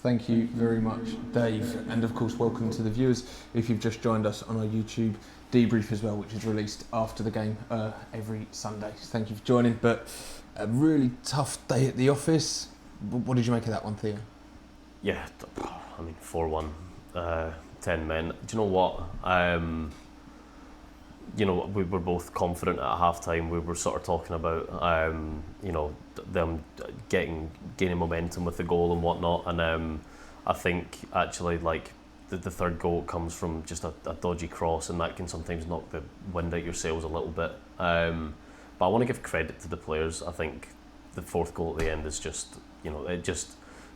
Thank you very much, Dave. And of course, welcome to the viewers if you've just joined us on our YouTube Debrief as well, which is released after the game every Sunday. Thank you for joining. But a really tough day at the office. What did you make of that one, Theo? Yeah, I mean, 4-1, 10 men. Do you know what? We were both confident at half-time. We were sort of talking about, them gaining momentum with the goal and whatnot. And I think actually, like, the third goal comes from just a dodgy cross, and that can sometimes knock the wind out your sails a little bit. But I want to give credit to the players. I think the fourth goal at the end is just, it just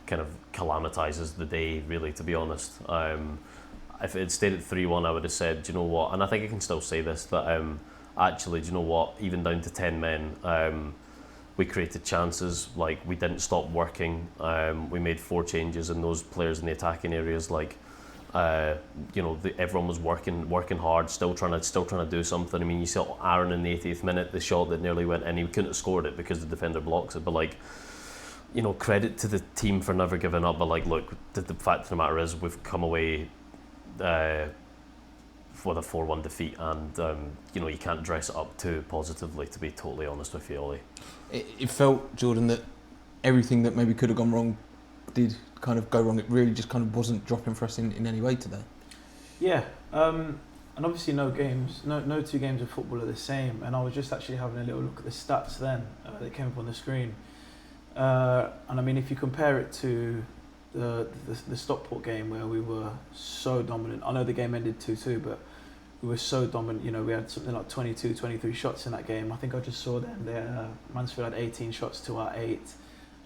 kind of calamitizes the day, really, to be honest. If it had stayed at 3-1, I would have said, do you know what, and I think I can still say this, that actually, do you know what, even down to 10 men, we created chances, like, we didn't stop working, we made 4 changes, and those players in the attacking areas, like, everyone was working hard, still trying to do something. I mean, you saw Aaron in the 80th minute, the shot that nearly went in, he couldn't have scored it because the defender blocks it, but like, credit to the team for never giving up. But like, look, the fact of the matter is, we've come away with a 4-1 defeat, and you can't dress it up too positively, to be totally honest with you, Ollie. It felt, Jordan, that everything that maybe could have gone wrong did kind of go wrong. It really just kind of wasn't dropping for us in any way today. Yeah, and obviously no two games of football are the same, and I was just actually having a little look at the stats then that came up on the screen, and I mean, if you compare it to the Stockport game where we were so dominant, I know the game ended 2-2, but we were so dominant. We had something like 22, 23 shots in that game. I think I just saw then Mansfield had 18 shots to our 8.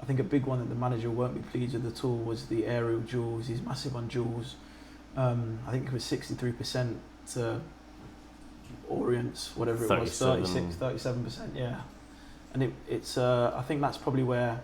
I think a big one that the manager won't be pleased with at all was the aerial duels. He's massive on duels. I think it was 63% to Orient's, whatever it was, 37%, yeah. And it's I think that's probably where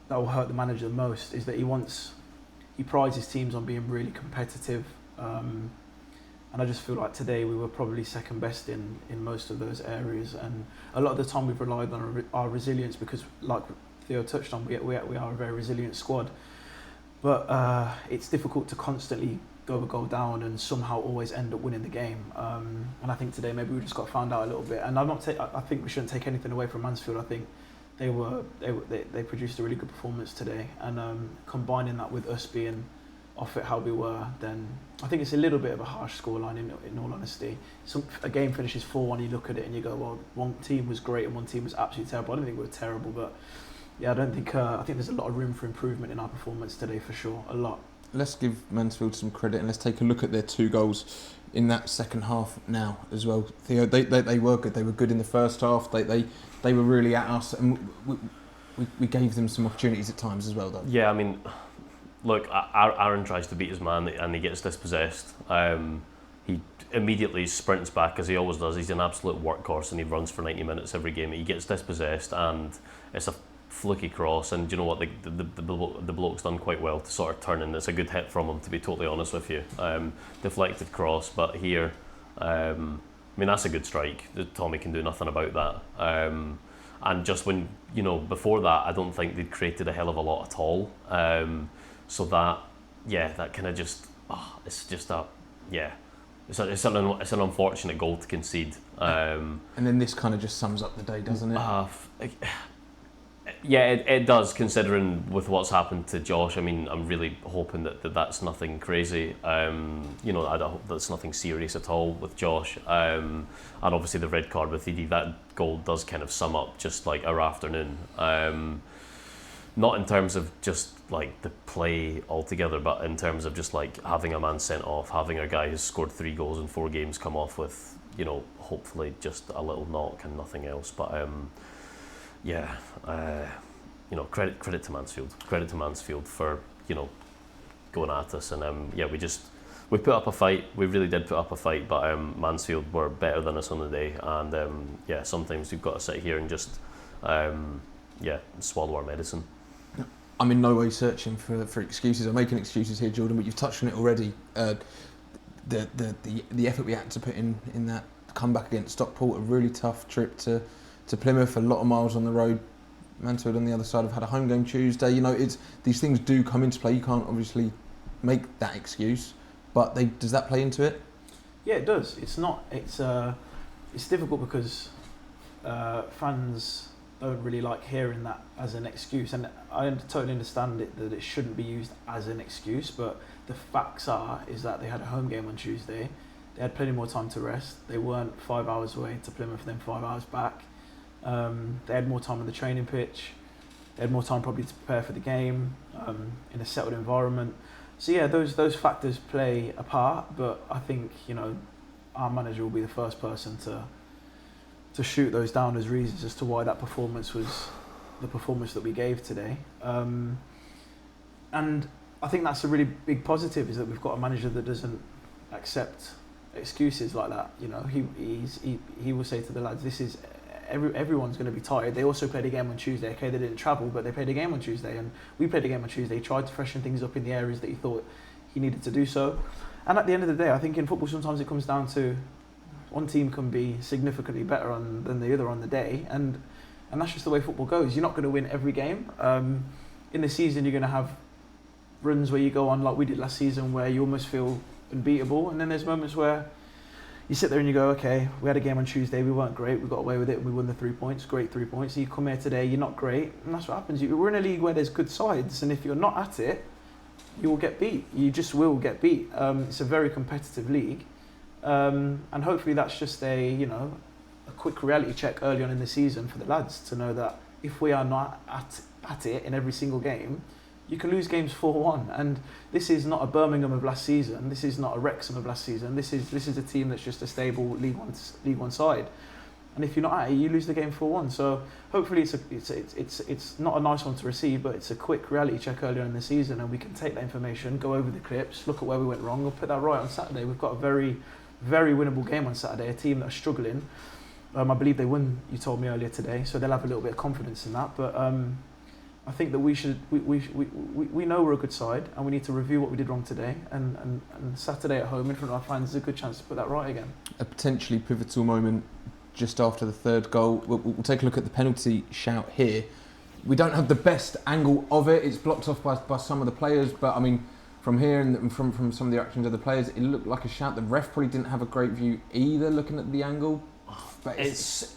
that will hurt the manager the most, is that he prides his teams on being really competitive. And I just feel like today we were probably second best in most of those areas. And a lot of the time we've relied on our resilience because, like Theo touched on, we are a very resilient squad. But it's difficult to constantly go a goal down and somehow always end up winning the game. And I think today maybe we just got found out a little bit. And I think we shouldn't take anything away from Mansfield. I think they produced a really good performance today, and combining that with us being off it how we were, then I think it's a little bit of a harsh scoreline in all honesty. A game finishes 4-1, you look at it and you go, well, one team was great and one team was absolutely terrible. I don't think we were terrible, but yeah, I think there's a lot of room for improvement in our performance today, for sure, a lot. Let's give Mansfield some credit and let's take a look at their 2 goals in that second half now as well. Theo, they were good. They were good in the first half. They were really at us, and we gave them some opportunities at times as well, though. Yeah, I mean, look, Aaron tries to beat his man and he gets dispossessed. He immediately sprints back, as he always does. He's an absolute workhorse and he runs for 90 minutes every game. He gets dispossessed and it's a fluky cross, and you know what, the bloke's done quite well to sort of turn, and it's a good hit from him, to be totally honest with you. Deflected cross, but here, I mean, that's a good strike. Tommy can do nothing about that. And just when, before that, I don't think they'd created a hell of a lot at all. So that kind of just, it's an unfortunate goal to concede. And then this kind of just sums up the day, doesn't it? Yeah, it does, considering with what's happened to Josh. I mean, I'm really hoping that's nothing crazy. I hope that's nothing serious at all with Josh. And obviously the red card with Edie, that goal does kind of sum up just like our afternoon. Not in terms of just like the play altogether, but in terms of just like having a man sent off, having a guy who's scored 3 goals in 4 games come off with, hopefully just a little knock and nothing else. But credit to Mansfield. Credit to Mansfield for going at us, and we put up a fight. We really did put up a fight, but Mansfield were better than us on the day, and sometimes we've got to sit here and just swallow our medicine. I'm in no way searching for excuses or making excuses here, Jordan, but you've touched on it already. The effort we had to put in that comeback against Stockport, a really tough trip to Plymouth, a lot of miles on the road. Mansfield on the other side have had a home game Tuesday. You know, these things do come into play. You can't obviously make that excuse, but does that play into it? Yeah, it does. It's not. It's difficult because fans don't really like hearing that as an excuse, and I totally understand that it shouldn't be used as an excuse. But the facts is that they had a home game on Tuesday. They had plenty more time to rest. They weren't 5 hours away to Plymouth, then 5 hours back. They had more time on the training pitch. They had more time probably to prepare for the game in a settled environment. So yeah, those factors play a part. But I think our manager will be the first person to shoot those down as reasons as to why that performance was the performance that we gave today. And I think that's a really big positive, is that we've got a manager that doesn't accept excuses like that. He will say to the lads, this is everyone's going to be tired. They also played a game on Tuesday. Okay, they didn't travel, but they played a game on Tuesday, and we played a game on Tuesday. He tried to freshen things up in the areas that he thought he needed to do so. And at the end of the day, I think in football sometimes it comes down to one team can be significantly better than the other on the day, and that's just the way football goes. You're not going to win every game. In the season, you're going to have runs where you go on like we did last season, where you almost feel unbeatable, and then there's moments where you sit there and you go, okay, we had a game on Tuesday, we weren't great, we got away with it, and we won the 3 points, great 3 points. So you come here today, you're not great, and that's what happens. We're in a league where there's good sides, and if you're not at it, you will get beat. You just will get beat. It's a very competitive league. And hopefully that's just a quick reality check early on in the season for the lads to know that if we are not at it in every single game, you can lose games 4-1. And this is not a Birmingham of last season. This is not a Wrexham of last season. This is a team that's just a stable League One side. And if you're not at it, you lose the game 4-1. So hopefully it's not a nice one to receive, but it's a quick reality check earlier in the season, and we can take that information, go over the clips, look at where we went wrong, and put that right on Saturday. We've got a very, very winnable game on Saturday, a team that are struggling. I believe they won, you told me earlier today, so they'll have a little bit of confidence in that. But I think that we know we're a good side, and we need to review what we did wrong today. And Saturday at home in front of our fans is a good chance to put that right again. A potentially pivotal moment just after the third goal. We'll take a look at the penalty shout here. We don't have the best angle of it. It's blocked off by some of the players, but I mean, from here and from some of the actions of the players, it looked like a shout. The ref probably didn't have a great view either, looking at the angle. But it's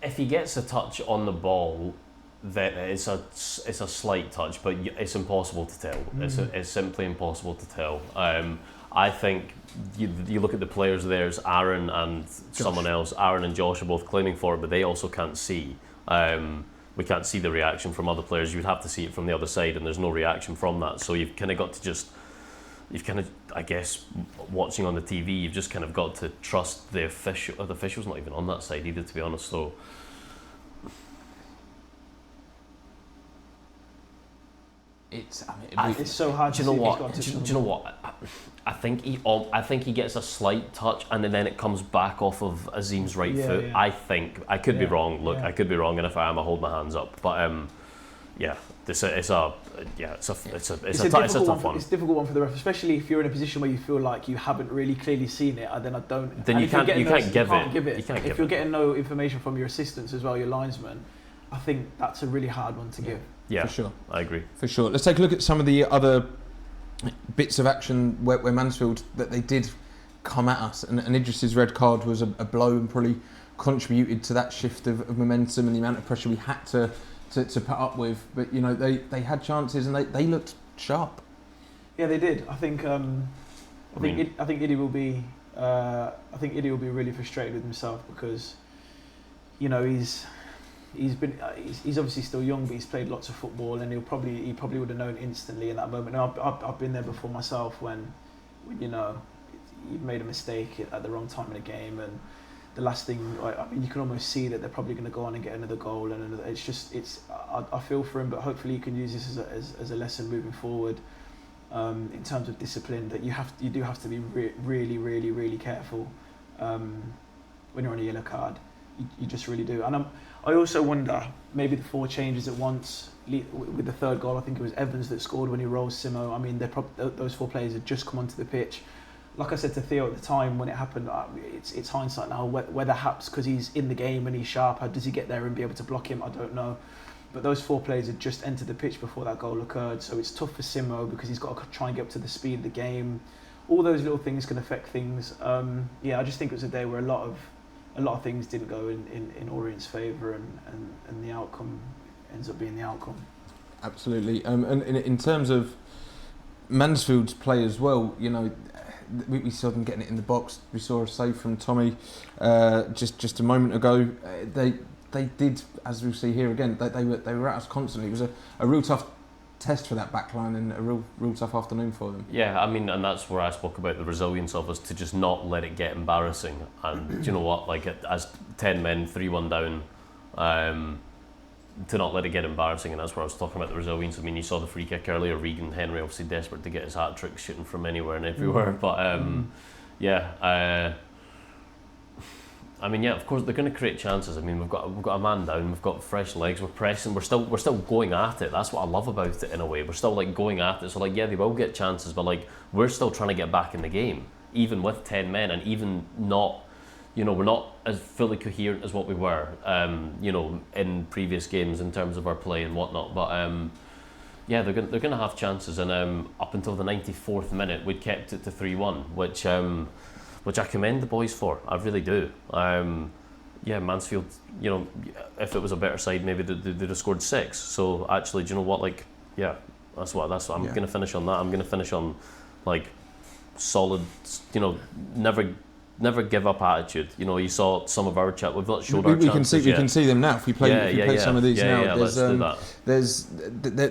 if he gets a touch on the ball, then it's a slight touch, but it's impossible to tell. It's simply impossible to tell. I think you look at the players there, it's Aaron and someone else. Aaron and Josh are both claiming for it, but they also can't see. We can't see the reaction from other players. You would have to see it from the other side, and there's no reaction from that. So you've kind of got to I guess, watching on the TV, you've just kind of got to trust the official. The official's not even on that side either, to be honest. So it's so hard. Do you know what? I think he gets a slight touch, and then it comes back off of Azim's right foot. Yeah. I think I could be wrong. Look, I could be wrong, and if I am, I hold my hands up. But it's a tough one. It's a difficult one for the ref, especially if you're in a position where you feel like you haven't really clearly seen it, and then I don't. Then you can't give it. If you're getting no information from your assistants as well, your linesmen, I think that's a really hard one to give. Yeah, for sure. I agree. For sure. Let's take a look at some of the other bits of action where Mansfield, that they did come at us, and Idris's red card was a blow and probably contributed to that shift of momentum and the amount of pressure we had to put up with. But they had chances and they looked sharp. Yeah, they did. I think Iddy will be really frustrated with himself, because he's obviously still young, but he's played lots of football, and he probably would have known instantly in that moment. And I've been there before myself when you've made a mistake at the wrong time in a game, and the last thing, you can almost see that they're probably going to go on and get another goal, and I feel for him, but hopefully you can use this as a lesson moving forward, in terms of discipline, that you do have to be really, really, really careful when you're on a yellow card. You just really do. And I also wonder, maybe the 4 changes at once with the third goal. I think it was Evans that scored when he rolled Simo. I mean, those 4 players had just come onto the pitch. like I said to Theo at the time when it happened, it's hindsight now. Whether perhaps because he's in the game and he's sharp, how does he get there and be able to block him? I don't know. But those 4 players had just entered the pitch before that goal occurred, so it's tough for Simo because he's got to try and get up to the speed of the game. All those little things can affect things. I just think it was a day where a lot of things didn't go in Orient's favour, and the outcome ends up being the outcome. Absolutely. And in terms of Mansfield's play as well, you know, we saw them getting it in the box. We saw a save from Tommy just a moment ago. They did, as we see here again, they were at us constantly. It was a real tough test for that backline and a real tough afternoon for them. Yeah, I mean, and that's where I spoke about the resilience of us to just not let it get embarrassing. And do you know what? Like, as 10 men, 3-1 down, to not let it get embarrassing, and that's where I was talking about the resilience. I mean, you saw the free kick earlier. Regan Henry obviously desperate to get his hat trick, shooting from anywhere and everywhere. But I mean, yeah, of course they're going to create chances. I mean, we've got a man down, we've got fresh legs, we're pressing, we're still going at it. That's what I love about it in a way. We're still like going at it. So like, yeah, they will get chances, but like we're still trying to get back in the game, even with 10 men, and even not. You know, we're not as fully coherent as what we were, you know, in previous games in terms of our play and whatnot. But yeah, they're going to have chances, and up until the 94th minute, we'd kept it to 3-1, which I commend the boys for. I really do. Yeah, Mansfield, you know, if it was a better side, maybe they'd have scored 6. So actually, do you know what? Like, yeah, that's what I'm going to finish on that. I'm going to finish on like solid, you know, never give up attitude. You know, you saw some of our chat. We've not showed our chances yet. We can see them now. If we play some of these now, let's do that.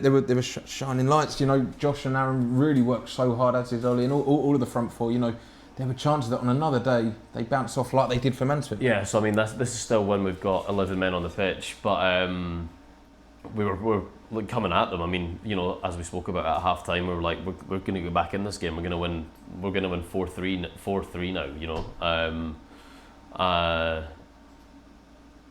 There were shining lights. You know, Josh and Aaron really worked so hard, as did Ollie, and all of the front 4. You know, there were chances that on another day they bounce off like they did for Mansfield. Yeah, so I mean, this is still when we've got 11 men on the pitch, but we're like coming at them. I mean, you know, as we spoke about at half time, we were like, we're going to go back in this game. We're going to win 4-3 now. You know,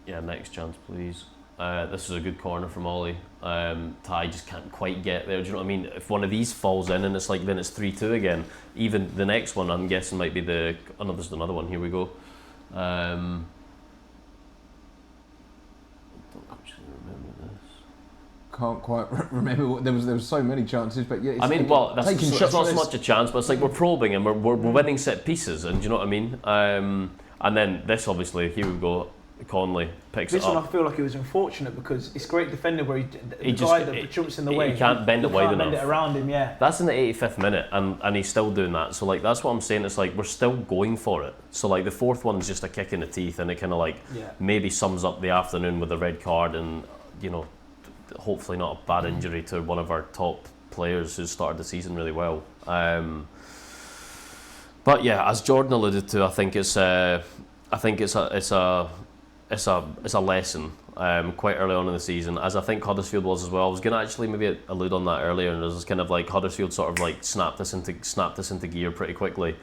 yeah. Next chance, please. This is a good corner from Ollie. Ty just can't quite get there. Do you know what I mean? If one of these falls in and it's like, then it's 3-2 again. Even the next one, I'm guessing, might be there's another one. Here we go. I don't actually remember this. Can't quite remember. There was so many chances, but yeah. I mean, well, it's not so much a chance, but it's like we're probing and we're winning set pieces, and do you know what I mean? And then this, obviously, here we go. Conley picks it up. This one I feel like it was unfortunate because it's great defending where the guy that jumps in the way. He can't bend it wide enough. Bend it around him, yeah. That's in the 85th minute, and he's still doing that. So like that's what I'm saying. It's like we're still going for it. So like the 4th one's just a kick in the teeth, and it kind of like maybe sums up the afternoon with a red card, and you know, hopefully not a bad injury to one of our top players who started the season really well. But yeah, as Jordan alluded to, I think it's a lesson quite early on in the season, as I think Huddersfield was as well. I was going to actually maybe allude on that earlier, and it was kind of like Huddersfield sort of like snapped this into gear pretty quickly.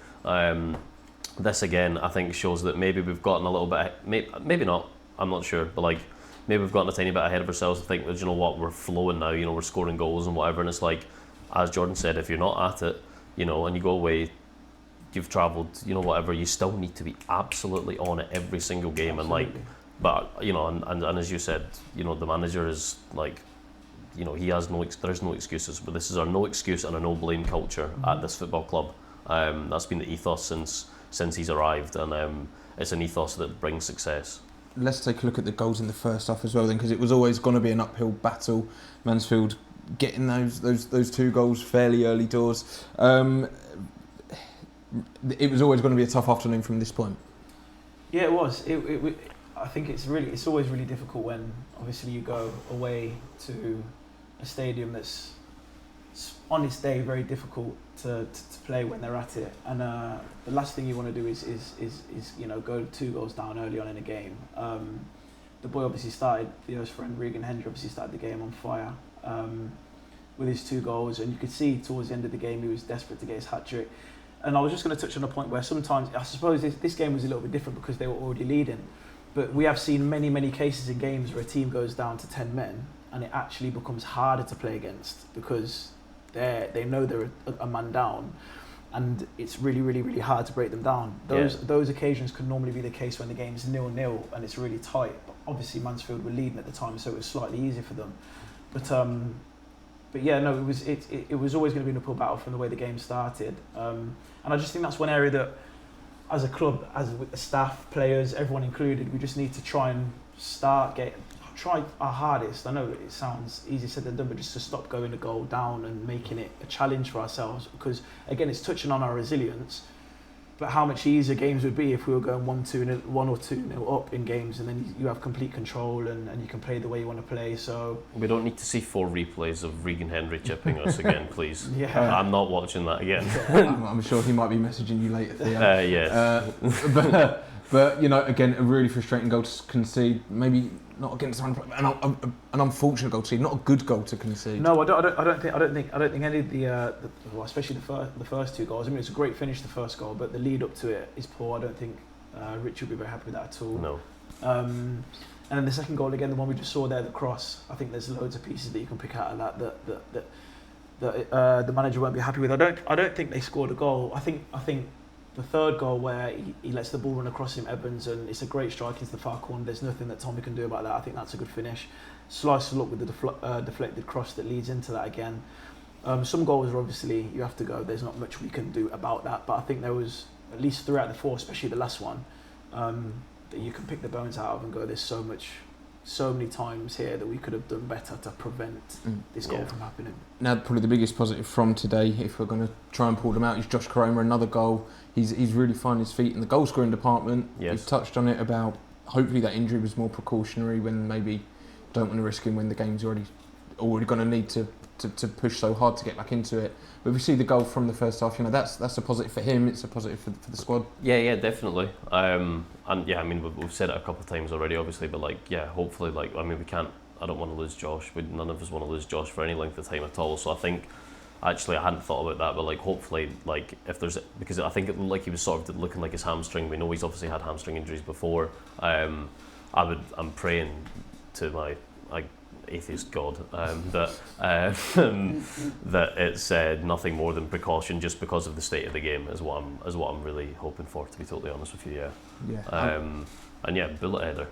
This again, I think, shows that maybe we've gotten a little bit, maybe not, I'm not sure, but like maybe we've gotten a tiny bit ahead of ourselves to think that, you know what, we're flowing now, you know, we're scoring goals and whatever, and it's like, as Jordan said, if you're not at it, you know, and you go away, you've travelled, you know, whatever, you still need to be absolutely on it every single game. Absolutely. And like, but you know, and as you said, you know, the manager is like, you know, there's no excuses, but this is our no excuse and a no blame culture at this football club. That's been the ethos since he's arrived, and it's an ethos that brings success. Let's take a look at the goals in the first half as well, then, because it was always going to be an uphill battle. Mansfield getting those 2 goals fairly early doors. It was always going to be a tough afternoon from this point. Yeah, it was. I think it's always really difficult when obviously you go away to a stadium that's on its day very difficult to play when they're at it, and the last thing you want to do is you know, go 2 goals down early on in a game. The boy obviously started, Theo's friend Regan Henry obviously started the game on fire with his 2 goals, and you could see towards the end of the game he was desperate to get his hat trick. And I was just going to touch on a point where sometimes, I suppose this game was a little bit different because they were already leading, but we have seen many cases in games where a team goes down to 10 men and it actually becomes harder to play against because they know they're a man down. and it's really, really, really hard to break them down. Those occasions could normally be the case when the game's 0-0 and it's really tight. But obviously Mansfield were leading at the time, so it was slightly easier for them. But yeah, no, it was always going to be an uphill battle from the way the game started. And I just think that's one area that, as a club, as with the staff, players, everyone included, we just need to try our hardest. I know it sounds easier said than done, but just to stop going a goal down and making it a challenge for ourselves. Because again, it's touching on our resilience. But how much easier games would be if we were going 1-2, 1 or 2-0 up in games, and then you have complete control and you can play the way you want to play. So we don't need to see 4 replays of Regan Henry chipping us again, please. Yeah. I'm not watching that again. I'm sure he might be messaging you later, Theo. Yes. But you know, again, a really frustrating goal to concede. Maybe not against an unfortunate goal to concede, not a good goal to concede. No, I don't think any of well, especially the first 2 goals. I mean, it's a great finish, the first goal, but the lead up to it is poor. I don't think Rich will be very happy with that at all. No. And then the second goal, again, the one we just saw there, the cross. I think there's loads of pieces that you can pick out of that the manager won't be happy with. I don't think they scored a goal. I think the third goal where he lets the ball run across him, Evans, and it's a great strike into the far corner. There's nothing that Tommy can do about that. I think that's a good finish. Slice of luck with the deflected cross that leads into that again. Some goals are obviously, you have to go, there's not much we can do about that, but I think there was, at least 3 out of the 4, especially the last one, that you can pick the bones out of and go, there's so many times here that we could have done better to prevent this goal from happening. Now, probably the biggest positive from today, if we're going to try and pull them out, is Josh Koroma, another goal. He's really finding his feet in the goal scoring department. Yes. He's touched on it about hopefully that injury was more precautionary when maybe don't want to risk him when the game's already going to need to push so hard to get back into it. But if we see the goal from the first half, you know, that's a positive for him, it's a positive for the squad. Yeah, definitely. And yeah, I mean, we've said it a couple of times already, obviously, but like, yeah, hopefully, like, I mean, I don't want to lose Josh. None of us want to lose Josh for any length of time at all. So I think, actually, I hadn't thought about that, but like, hopefully, like, if there's, because I think it looked like he was sort of looking like his hamstring. We know he's obviously had hamstring injuries before. I'm praying to my atheist God that it's nothing more than precaution, just because of the state of the game is what I'm really hoping for, to be totally honest with you. And yeah, bullet header,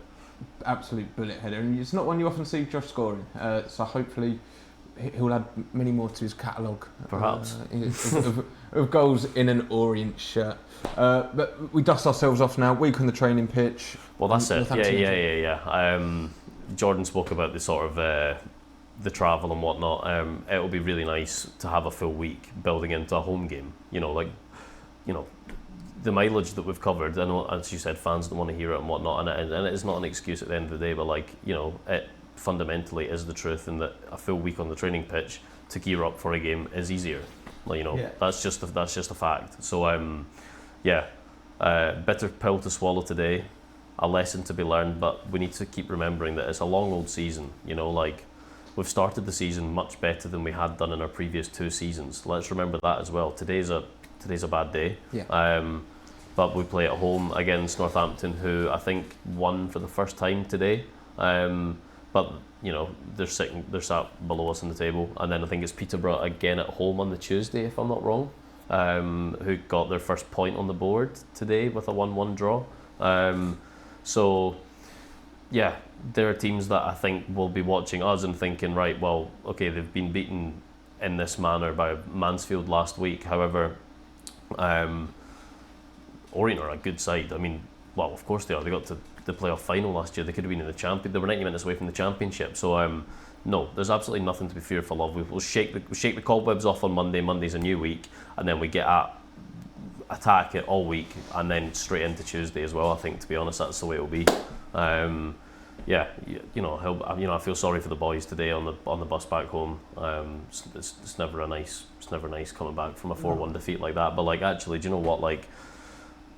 absolute bullet header, and it's not one you often see Josh scoring, so hopefully he'll add many more to his catalogue, perhaps, of goals in an Orient shirt. But we dust ourselves off now, week on the training pitch. Well, that's it. Yeah. Jordan spoke about the sort of the travel and whatnot. It'll be really nice to have a full week building into a home game. You know, the mileage that we've covered. I know, as you said, fans don't want to hear it and whatnot, and it is not an excuse at the end of the day. But like, you know, it fundamentally is the truth, in that a full week on the training pitch to gear up for a game is easier. Like, you know, that's just a fact. So bitter pill to swallow today. A lesson to be learned, but we need to keep remembering that it's a long old season. You know, like, we've started the season much better than we had done in our previous 2 seasons. Let's remember that as well. Today's a bad day. But we play at home against Northampton, who I think won for the first time today. But you know, they're sat below us on the table, and then I think it's Peterborough again at home on the Tuesday, if I'm not wrong, who got their first point on the board today with a 1-1 draw. So, yeah, there are teams that I think will be watching us and thinking, right, well, okay, they've been beaten in this manner by Mansfield last week. However, Orient are a good side. I mean, well, of course they are. They got to the playoff final last year. They could have been in the champion. They were 90 minutes away from the championship. So, no, there's absolutely nothing to be fearful of. We'll shake the cobwebs off on Monday. Monday's a new week, and then we get attack it all week, and then straight into Tuesday as well. I think, to be honest, that's the way it'll be. I feel sorry for the boys today on the bus back home. It's never nice coming back from a 4-1 defeat like that. But like, actually, do you know what? Like,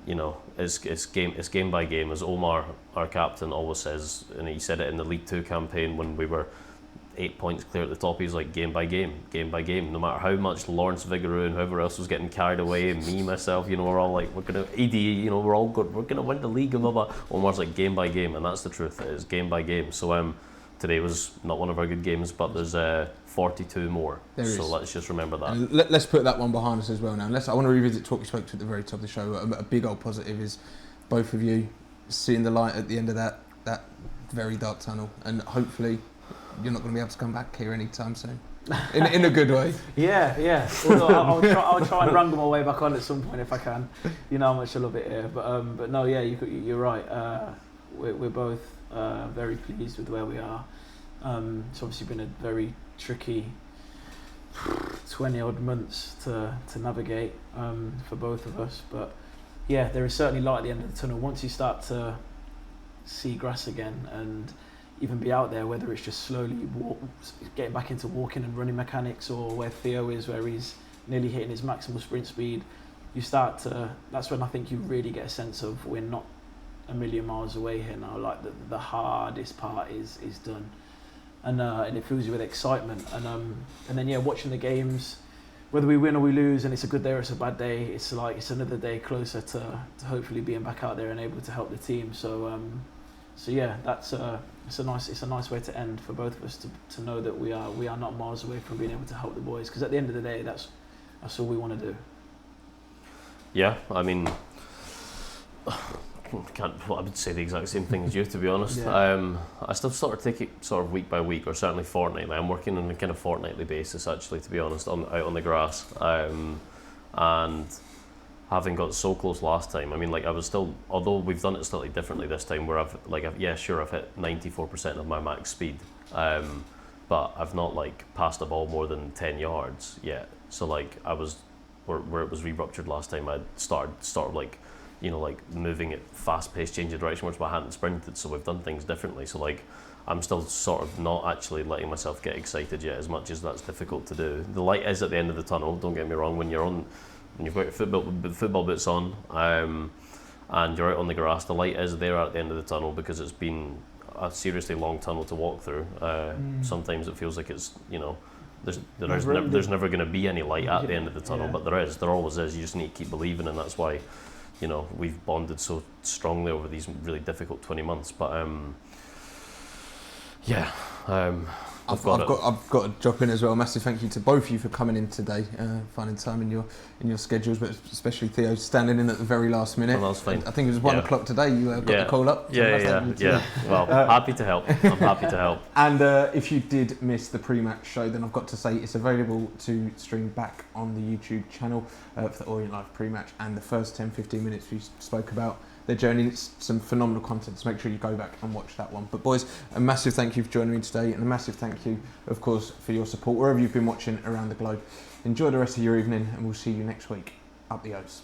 you know, it's game by game, as Omar, our captain, always says, and he said it in the League 2 campaign when we were 8 points clear at the top. He's like, game by game. No matter how much Lawrence Vigouroux and whoever else was getting carried away, and me, myself, you know, we're all like, we're gonna we're all good. We're gonna win the league, and blah blah. Omar's like, game by game, and that's the truth. It is game by game. So today was not one of our good games, but there's 42 more. There so is. let's just remember that. And let's put that one behind us as well now. I want to revisit what we spoke to at the very top of the show. A big old positive is both of you seeing the light at the end of that very dark tunnel, and hopefully you're not going to be able to come back here anytime soon. In a good way. Yeah. Although I'll try and wrangle my way back on at some point if I can. You know how much I love it here. But no, yeah, you're right. We're both very pleased with where we are. It's obviously been a very tricky 20 odd months to navigate for both of us. But yeah, there is certainly light at the end of the tunnel. Once you start to see grass again and even be out there, whether it's just slowly getting back into walking and running mechanics, or where Theo is, where he's nearly hitting his maximal sprint speed, that's when I think you really get a sense of we're not a million miles away here now. Like the hardest part is done, and it fills you with excitement. And then yeah, watching the games, whether we win or we lose, and it's a good day or it's a bad day, it's like it's another day closer to hopefully being back out there and able to help the team. So yeah, it's a nice way to end for both of us to know that we are not miles away from being able to help the boys, because at the end of the day, that's all we want to do. Yeah, I mean, I would say the exact same thing as you, to be honest. Yeah. I still sort of take it sort of week by week, or certainly fortnightly. I'm working on a kind of fortnightly basis, actually, to be honest, out on the grass. And having got so close last time, I mean, like I was still, although we've done it slightly differently this time, where I've hit 94% of my max speed, but I've not like passed the ball more than 10 yards yet. So like I was, where it was re-ruptured last time, I started like, you know, like moving at fast-paced, changing direction, whereas I hadn't sprinted. So we've done things differently. So like I'm still sort of not actually letting myself get excited yet, as much as that's difficult to do. The light is at the end of the tunnel. Don't get me wrong. When you've got your football boots on, and you're out on the grass, the light is there at the end of the tunnel, because it's been a seriously long tunnel to walk through. Sometimes it feels like it's, you know, there's never going to be any light at the end of the tunnel, but there always is. You just need to keep believing, and that's why, you know, we've bonded so strongly over these really difficult 20 months. But I've got to drop in as well. Massive thank you to both of you for coming in today, finding time in your schedules, but especially Theo standing in at the very last minute. Well, that's fine. I think it was 1 o'clock today. You got the call up. Yeah. Well, happy to help. I'm happy to help. And if you did miss the pre-match show, then I've got to say it's available to stream back on the YouTube channel for the Orient Live pre-match, and the first 10-15 minutes we spoke about their journey. It's some phenomenal content, so make sure you go back and watch that one. But boys, a massive thank you for joining me today, and a massive thank you, of course, for your support wherever you've been watching around the globe. Enjoy the rest of your evening, and we'll see you next week. Up the O's.